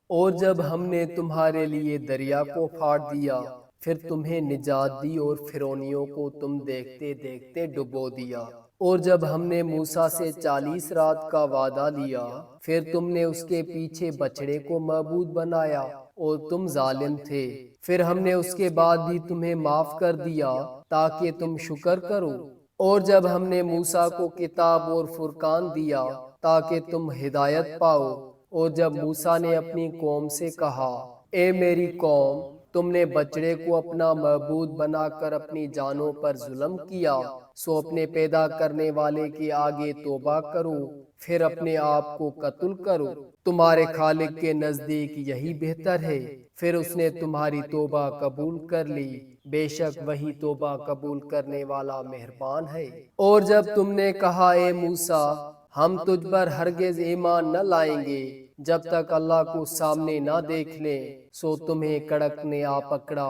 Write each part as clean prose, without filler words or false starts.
اور جب ہم نے تمہارے لیے دریا کو پھاڑ دیا، پھر تمہیں نجات دی اور فرعونیوں کو تم دیکھتے دیکھتے ڈبو دیا۔ اور جب ہم نے موسیٰ سے 40 رات کا وعدہ لیا، پھر تم نے اس کے پیچھے بچڑے کو معبود بنایا اور تم ظالم تھے۔ پھر ہم نے اس کے بعد بھی تمہیں معاف کر دیا تاکہ تم شکر کرو۔ اور جب ہم نے موسیٰ کو کتاب اور فرقان دیا تاکہ تم ہدایت پاؤ، اور جب موسیٰ نے اپنی قوم سے کہا، اے میری قوم، تم نے بچڑے کو اپنا معبود بنا کر اپنی جانوں پر ظلم کیا، سو اپنے پیدا کرنے والے کے آگے توبہ کرو، پھر اپنے آپ کو قتل کرو، تمہارے خالق کے نزدیک یہی بہتر ہے۔ پھر اس نے تمہاری توبہ قبول کر لی، بے شک وہی توبہ قبول کرنے والا مہربان ہے۔ اور جب تم نے کہا، اے موسیٰ، ہم تجھ پر ہرگز ایمان نہ لائیں گے جب تک اللہ کو سامنے نہ دیکھ لیں، سو تمہیں کڑک نے آ پکڑا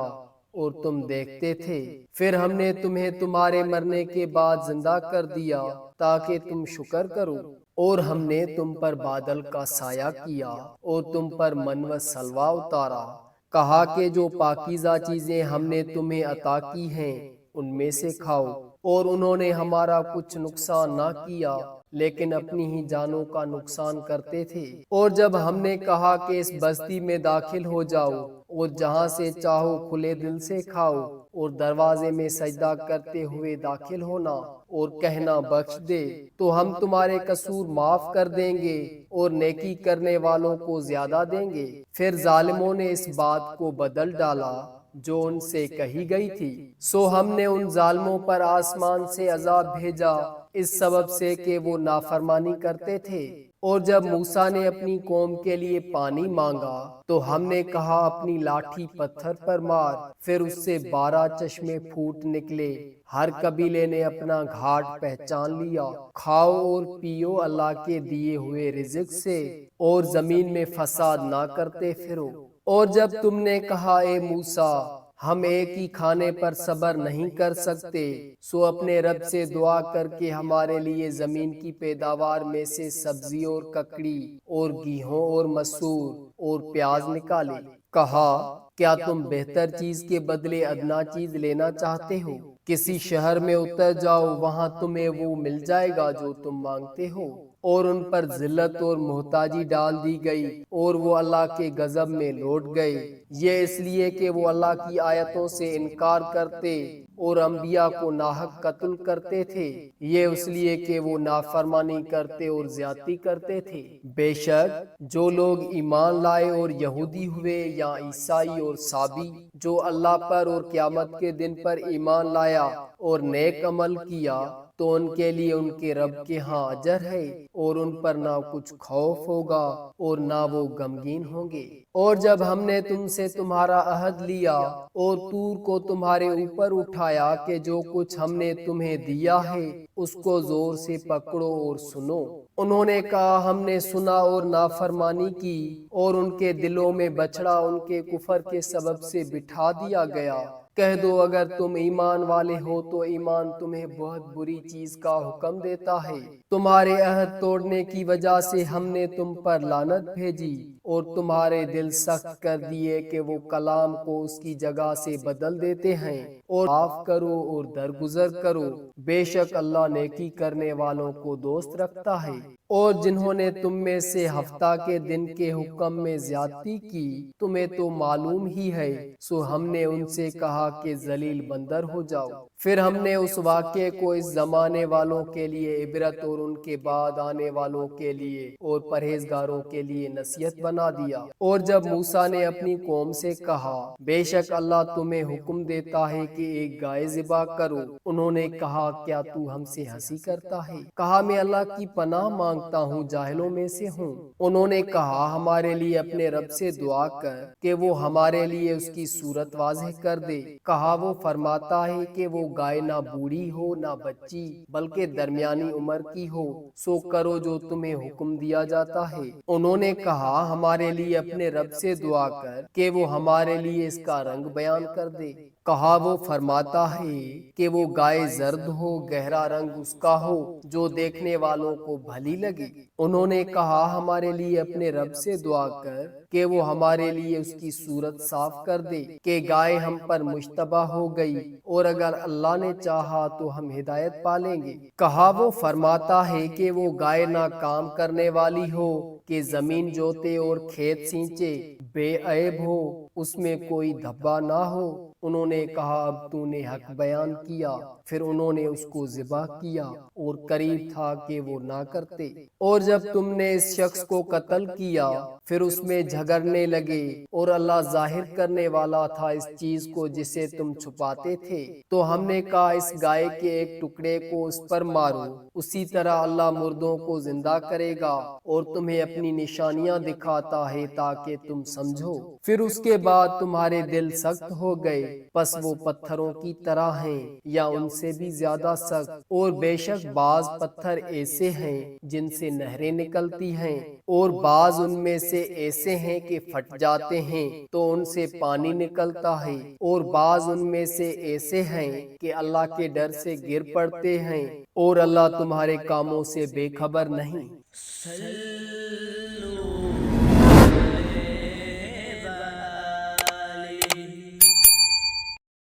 اور تم دیکھتے تھے۔ پھر ہم نے تمہیں تمہارے مرنے کے بعد زندہ کر دیا تاکہ تم شکر کرو۔ اور ہم نے تم پر بادل کا سایہ کیا اور تم پر من و سلویٰ اتارا، کہا کہ جو پاکیزہ چیزیں ہم نے تمہیں عطا کی ہیں ان میں سے کھاؤ۔ اور انہوں نے ہمارا کچھ نقصان نہ کیا لیکن اپنی ہی جانوں کا نقصان کرتے تھے۔ اور جب ہم نے کہا کہ اس بستی میں داخل ہو جاؤ اور جہاں سے چاہو کھلے دل سے کھاؤ، اور دروازے میں سجدہ کرتے ہوئے داخل ہونا اور کہنا بخش دے، تو ہم تمہارے قصور معاف کر دیں گے اور نیکی کرنے والوں کو زیادہ دیں گے۔ پھر ظالموں نے اس بات کو بدل ڈالا جو ان سے کہی گئی تھی، سو ہم نے ان ظالموں پر آسمان سے عذاب بھیجا اس سبب سے کہ وہ نافرمانی کرتے تھے۔ اور جب موسیٰ نے اپنی قوم کے لیے پانی مانگا تو ہم نے کہا، اپنی لاٹھی پتھر پر مار، پھر اس سے 12 چشمے پھوٹ نکلے، ہر قبیلے نے اپنا گھاٹ پہچان لیا۔ کھاؤ اور پیو اللہ کے دیے ہوئے رزق سے، اور زمین میں فساد نہ کرتے پھرو۔ اور جب تم نے کہا، اے موسیٰ، ہم ایک ہی کھانے پر صبر نہیں کر سکتے، سو اپنے رب سے دعا کر کے ہمارے لیے زمین کی پیداوار میں سے سبزی اور ککڑی اور گیہوں اور مسور اور پیاز نکالے۔ کہا، کیا تم بہتر چیز کے بدلے ادنا چیز لینا چاہتے ہو؟ کسی شہر میں اتر جاؤ، وہاں تمہیں وہ مل جائے گا جو تم مانگتے ہو۔ اور ان پر ذلت اور محتاجی ڈال دی گئی اور وہ اللہ کے غضب میں لوٹ گئے، یہ اس لیے کہ وہ اللہ کی آیتوں سے انکار کرتے اور انبیاء کو ناحق قتل کرتے تھے، یہ اس لیے کہ وہ نافرمانی کرتے اور زیادتی کرتے تھے۔ بے شک جو لوگ ایمان لائے اور یہودی ہوئے یا عیسائی اور صابی، جو اللہ پر اور قیامت کے دن پر ایمان لایا اور نیک عمل کیا، تو ان کے لیے ان کے رب کے ہاں اجر ہے، اور ان پر نہ کچھ خوف ہوگا اور نہ وہ غمگین ہوں گے۔ اور جب ہم نے تم سے تمہارا عہد لیا اور طور کو تمہارے اوپر اٹھایا کہ جو کچھ ہم نے تمہیں دیا ہے اس کو زور سے پکڑو اور سنو، انہوں نے کہا، ہم نے سنا اور نافرمانی کی، اور ان کے دلوں میں بچڑا ان کے کفر کے سبب سے بٹھا دیا گیا۔ کہہ دو، اگر تم ایمان والے ہو تو ایمان تمہیں بہت بری چیز کا حکم دیتا ہے۔ تمہارے عہد توڑنے کی وجہ سے ہم نے تم پر لعنت بھیجی اور تمہارے دل سخت کر دیے کہ وہ کلام کو اس کی جگہ سے بدل دیتے ہیں۔ اور معاف کرو اور درگزر کرو، بے شک اللہ نیکی کرنے والوں کو دوست رکھتا ہے۔ اور جنہوں نے تم میں سے ہفتہ کے دن کے حکم میں زیادتی کی، تمہیں تو معلوم ہی ہے، سو ہم نے ان سے کہا کہ ذلیل بندر ہو جاؤ۔ پھر ہم نے اس واقعے کو اس زمانے والوں کے لیے عبرت اور ان کے بعد آنے والوں کے لیے اور پرہیزگاروں کے لیے نصیحت بنا دیا۔ اور جب موسیٰ نے اپنی قوم سے کہا، بے شک اللہ تمہیں حکم دیتا ہے کہ ایک گائے ذبح کرو، انہوں نے کہا، کیا تو ہم سے ہنسی کرتا ہے؟ کہا، میں اللہ کی پناہ مانگتا ہوں، جاہلوں میں سے ہوں۔ انہوں نے کہا، ہمارے لیے اپنے رب سے دعا کر کہ وہ ہمارے لیے اس کی صورت واضح کر دے۔ کہا، وہ فرماتا ہے کہ وہ گائے نہ بوڑھی ہو نہ بچی بلکہ درمیانی عمر کی ہو، سو کرو جو تمہیں حکم دیا جاتا ہے۔ انہوں نے کہا، ہمارے لیے اپنے رب سے دعا کر کہ وہ ہمارے لیے اس کا رنگ بیان کر دے۔ کہا، وہ فرماتا ہے کہ وہ گائے زرد ہو، گہرا رنگ اس کا ہو جو دیکھنے والوں کو بھلی لگے۔ انہوں نے کہا، ہمارے لیے اپنے رب سے دعا کر کہ وہ ہمارے لیے اس کی صورت صاف کر دے کہ گائے ہم پر مشتبہ ہو گئی، اور اگر اللہ نے چاہا تو ہم ہدایت پالیں گے۔ کہا وہ فرماتا ہے کہ وہ گائے نہ کام کرنے والی ہو کہ زمین جوتے اور کھیت سینچے، بے عیب ہو، اس میں کوئی دھبا نہ ہو۔ انہوں نے کہا اب تو نے حق بیان کیا، پھر انہوں نے اس کو ذبح کیا اور قریب تھا کہ وہ نہ کرتے۔ اور جب تم نے اس شخص کو قتل کیا پھر اس میں جھگڑنے لگے، اور اللہ ظاہر کرنے والا تھا اس چیز کو جسے تم چھپاتے تھے، تو ہم نے کہا اس گائے کے ایک ٹکڑے کو اس پر مارو، اسی طرح اللہ مردوں کو زندہ کرے گا اور تمہیں اپنی نشانیاں دکھاتا ہے تاکہ تم سمجھو۔ پھر اس کے بعد تمہارے دل سخت ہو گئے، پس وہ پتھروں کی طرح ہیں یا ان سے بھی زیادہ سخت، اور بے شک بعض پتھر ایسے ہیں جن سے نہریں نکلتی ہیں، اور بعض ان میں سے ایسے ہیں کہ پھٹ جاتے ہیں تو ان سے پانی نکلتا ہے، اور بعض ان میں سے ایسے ہیں کہ اللہ کے ڈر سے گر پڑتے ہیں، اور اللہ تمہارے کاموں سے بے خبر نہیں۔